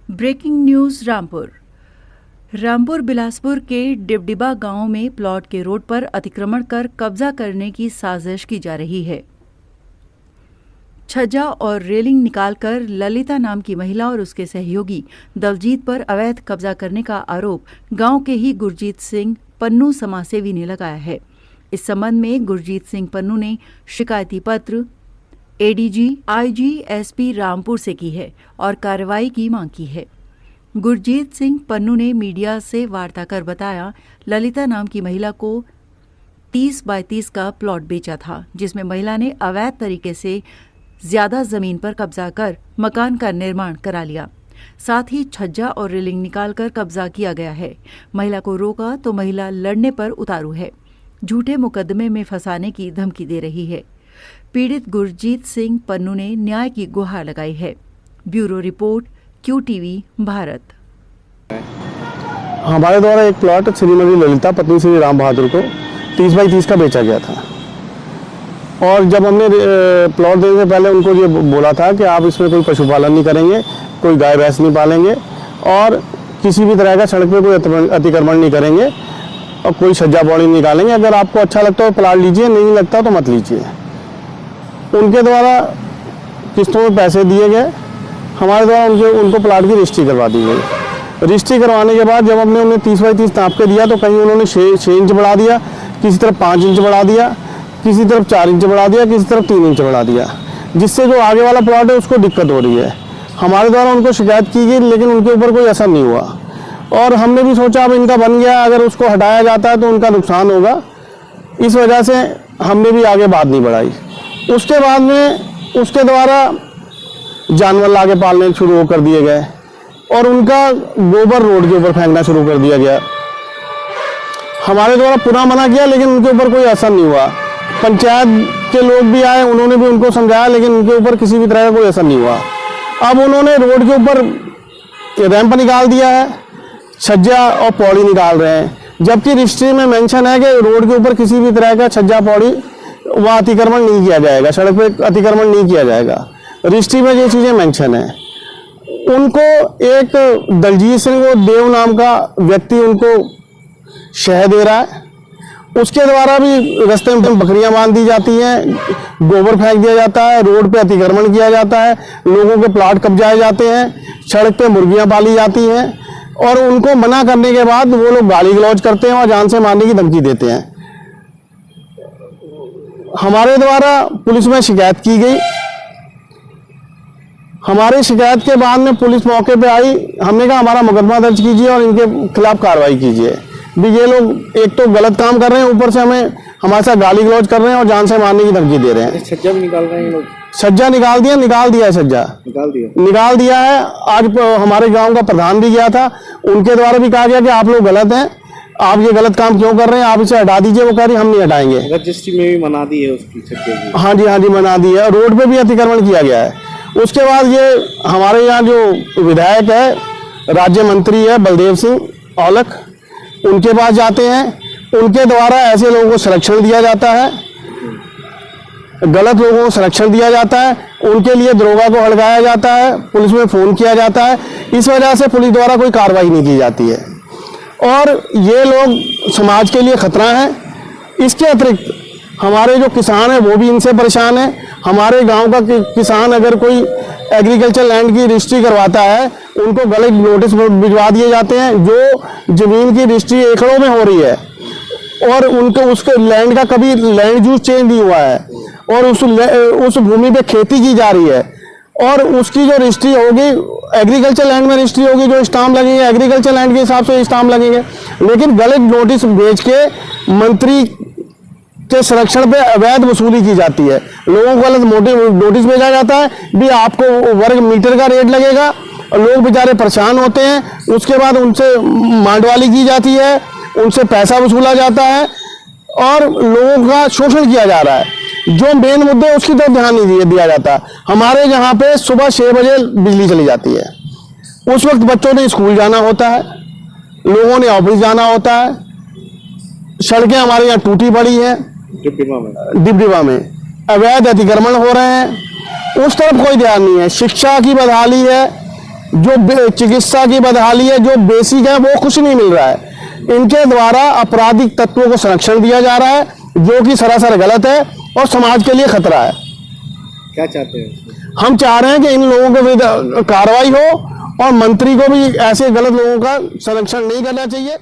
Breaking news Rampur Bilaspur के डिबडिबा गांव में प्लॉट के रोड पर अतिक्रमण कर कब्जा करने की साजिश की जा रही है। छज्जा और रेलिंग निकालकर ललिता नाम की महिला और उसके सहयोगी दलजीत पर अवैध कब्जा करने का आरोप गांव के ही गुरजीत सिंह पन्नू समाजसेवी ने लगाया है। इस संबंध में गुरजीत सिंह पन्नू ने शिकायती पत्र एडीजी आईजी एसपी रामपुर से की है और कार्रवाई की मांग की है। गुरजीत सिंह पन्नू ने मीडिया से वार्ता कर बताया, ललिता नाम की महिला को 30 बाय 30 का प्लॉट बेचा था, जिसमें महिला ने अवैध तरीके से ज्यादा जमीन पर कब्जा कर मकान का निर्माण करा लिया। साथ ही छज्जा और रेलिंग निकालकर कब्जा किया गया है। महिला को रोका तो महिला लड़ने पर उतारू है, झूठे मुकदमे में फंसाने की धमकी दे रही है। पीड़ित गुरजीत सिंह पन्नू ने न्याय की गुहार लगाई है। Bureau report, QTV Bharat. हमारे द्वारा एक प्लॉट श्रीमती ललिता पत्नी श्री राम बहादुर को 30 बाई 30 का बेचा गया था और जब हमने प्लॉट देने से पहले उनको ये बोला था कि आप इसमें कोई पशुपालन नहीं करेंगे, कोई गाय भैंस नहीं पालेंगे और किसी भी तरह का सड़क पे कोई अतिक्रमण नहीं करेंगे और कोई छज्जा पौड़ी निकालेंगे। अगर आपको अच्छा लगता है तो प्लॉट लीजिए, नहीं लगता तो मत लीजिए। उनके द्वारा किस्तों में पैसे दिए गए। हमारे द्वारा उनको प्लाट की रजिस्ट्री करवा दी गई। रजिस्ट्री करवाने के बाद जब हमने उन्हें 30 बाई 30 नाप के दिया तो कहीं उन्होंने 6 इंच बढ़ा दिया, किसी तरफ 5 इंच बढ़ा दिया, किसी तरफ 4 इंच बढ़ा दिया, किसी तरफ 3 इंच बढ़ा दिया, जिससे जो आगे वाला प्लॉट है उसको दिक्कत हो रही है। हमारे द्वारा उनको शिकायत की गई लेकिन उनके ऊपर कोई असर नहीं हुआ और हमने भी सोचा अब इनका बन गया, अगर उसको हटाया जाता है तो उनका नुकसान होगा। इस वजह से हमने भी आगे बात नहीं बढ़ाई। उसके बाद में उसके द्वारा जानवर लाके पालने शुरू कर दिए गए और उनका गोबर रोड के ऊपर फेंकना शुरू कर दिया गया। हमारे द्वारा पुनः मना किया लेकिन उनके ऊपर कोई असर नहीं हुआ। पंचायत के लोग भी आए, उन्होंने भी उनको समझाया लेकिन उनके ऊपर किसी भी तरह का कोई असर नहीं हुआ। अब उन्होंने रोड के ऊपर रैंप निकाल दिया है, छज्जा और पौड़ी निकाल रहे हैं, जबकि रजिस्ट्री में मेंशन है कि रोड के ऊपर किसी भी तरह का छज्जा पौड़ी वह अतिक्रमण नहीं किया जाएगा, सड़क पे अतिक्रमण नहीं किया जाएगा। रजिस्ट्री में ये चीज़ें मेंशन है। उनको एक दलजीत सिंह वो देव नाम का व्यक्ति उनको शह दे रहा है। उसके द्वारा भी रास्ते में बकरियां बांध दी जाती हैं, गोबर फेंक दिया जाता है, रोड पे अतिक्रमण किया जाता है, लोगों के प्लाट कब्जाए जाते हैं, सड़क पे मुर्गियां पाली जाती हैं और उनको मना करने के बाद वो लोग गाली गलौज करते हैं और जान से मारने की धमकी देते हैं। हमारे द्वारा पुलिस में शिकायत की गई। हमारी शिकायत के बाद में पुलिस मौके पे आई। हमने कहा हमारा मुकदमा दर्ज कीजिए और इनके खिलाफ कार्रवाई कीजिए। भी ये लोग एक तो गलत काम कर रहे हैं, ऊपर से हमारे साथ गाली गलौज कर रहे हैं और जान से मारने की धमकी दे रहे हैं। छज्जा भी निकाल रहे हैं लोग। छज्जा निकाल दिया है, छज्जा निकाल दिया है। आज हमारे गांव का प्रधान भी गया था, उनके द्वारा भी कहा गया कि आप लोग गलत हैं, आप ये गलत काम क्यों कर रहे हैं, आप इसे हटा दीजिए। वो कह रही हम नहीं हटाएंगे। रजिस्ट्री में भी मना दी है उसकी छज्जे की। हाँ जी मना दी है। रोड पे भी अतिक्रमण किया गया है। उसके बाद ये हमारे यहाँ जो विधायक है, राज्य मंत्री है बलदेव सिंह औलख, उनके पास जाते हैं। उनके द्वारा ऐसे लोगों को संरक्षण दिया जाता है, गलत लोगों को संरक्षण दिया जाता है, उनके लिए दरोगा को हड़काया जाता है, पुलिस में फ़ोन किया जाता है। इस वजह से पुलिस द्वारा कोई कार्रवाई नहीं की जाती है और ये लोग समाज के लिए खतरा है। इसके अतिरिक्त हमारे जो किसान हैं वो भी इनसे परेशान हैं। हमारे गांव का किसान अगर कोई एग्रीकल्चर लैंड की रजिस्ट्री करवाता है, उनको गलत नोटिस भिजवा दिए जाते हैं। जो ज़मीन की रजिस्ट्री एकड़ों में हो रही है और उनको उसके लैंड का कभी लैंड यूज चेंज नहीं हुआ है और उस भूमि पे खेती की जा रही है और उसकी जो रजिस्ट्री होगी एग्रीकल्चर लैंड में रजिस्ट्री होगी, जो स्टाम्प लगेंगे एग्रीकल्चर लैंड के हिसाब से स्टाम्प लगेंगे। लेकिन गलत नोटिस भेज के मंत्री के संरक्षण पे अवैध वसूली की जाती है। लोगों को गलत नोटिस भेजा जाता है भी आपको वर्ग मीटर का रेट लगेगा, लोग बेचारे परेशान होते हैं। उसके बाद उनसे मांडवाली की जाती है, उनसे पैसा वसूला जाता है और लोगों का शोषण किया जा रहा है। जो मेन मुद्दे उसकी तरफ ध्यान नहीं दिया जाता। हमारे यहाँ पे सुबह 6 बजे बिजली चली जाती है। उस वक्त बच्चों ने स्कूल जाना होता है, लोगों ने ऑफिस जाना होता है। सड़कें हमारे यहाँ टूटी पड़ी हैं। डिबडिबा में अवैध अतिक्रमण हो रहे हैं, उस तरफ कोई ध्यान नहीं है। शिक्षा की बदहाली है, जो चिकित्सा की बदहाली है, जो बेसिक है, वो कुछ नहीं मिल रहा है। इनके द्वारा आपराधिक तत्वों को संरक्षण दिया जा रहा है, जो कि सरासर गलत है और समाज के लिए खतरा है। क्या चाहते हैं? हम चाह रहे हैं कि इन लोगों के विरुद्ध कार्रवाई हो और मंत्री को भी ऐसे गलत लोगों का संरक्षण नहीं करना चाहिए।